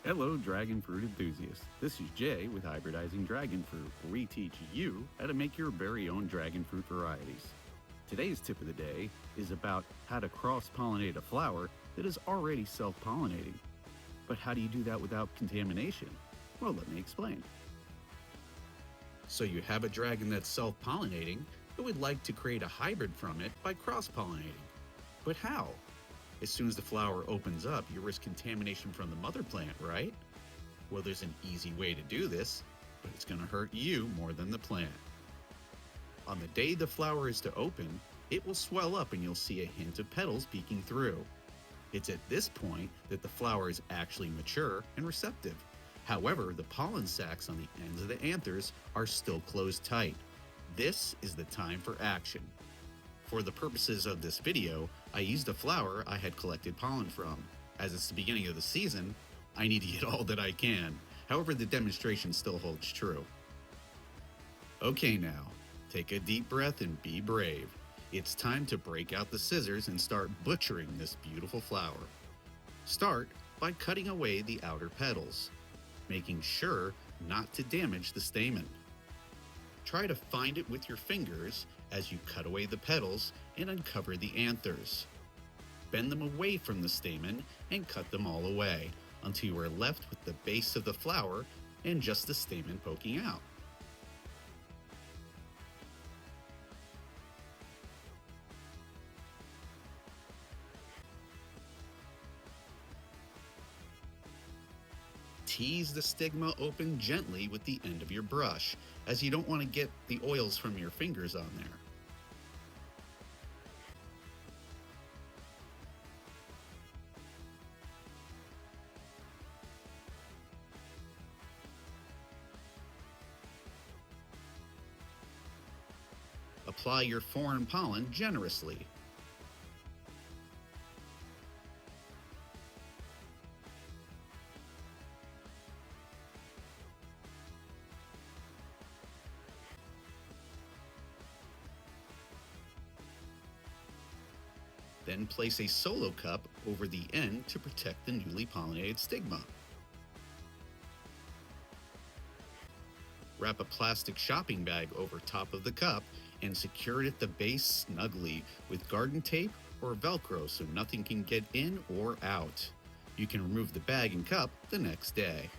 Hello, dragon fruit enthusiasts. This is Jay with Hybridizing Dragon Fruit, where we teach you how to make your very own dragon fruit varieties. Today's tip of the day is about how to cross-pollinate a flower that is already self-pollinating. But how do you do that without contamination? Well, let me explain. So you have a dragon that's self-pollinating, but would like to create a hybrid from it by cross-pollinating. But how? As soon as the flower opens up, you risk contamination from the mother plant, right? Well, there's an easy way to do this, but it's going to hurt you more than the plant. On the day the flower is to open, it will swell up and you'll see a hint of petals peeking through. It's at this point that the flower is actually mature and receptive. However, the pollen sacs on the ends of the anthers are still closed tight. This is the time for action. For the purposes of this video, I used a flower I had collected pollen from. As it's the beginning of the season, I need to get all that I can. However, the demonstration still holds true. Okay now, take a deep breath and be brave. It's time to break out the scissors and start butchering this beautiful flower. Start by cutting away the outer petals, making sure not to damage the stamen. Try to find it with your fingers as you cut away the petals and uncover the anthers. Bend them away from the stamen and cut them all away until you are left with the base of the flower and just the stamen poking out. Tease the stigma open gently with the end of your brush, as you don't want to get the oils from your fingers on there. Apply your foreign pollen generously. Then place a solo cup over the end to protect the newly pollinated stigma. Wrap a plastic shopping bag over top of the cup and secure it at the base snugly with garden tape or Velcro so nothing can get in or out. You can remove the bag and cup the next day.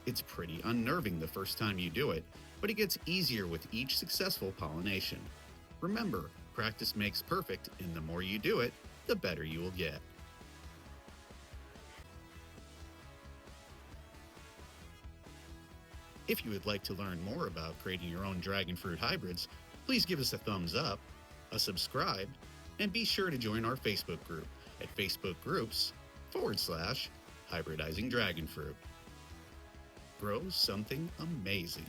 It's pretty unnerving the first time you do it, but it gets easier with each successful pollination. Remember, practice makes perfect, and the more you do it, the better you will get. If you would like to learn more about creating your own dragon fruit hybrids, please give us a thumbs up, a subscribe, and be sure to join our Facebook group at facebookgroups.com/Hybridizing Dragon Fruit. Grow something amazing.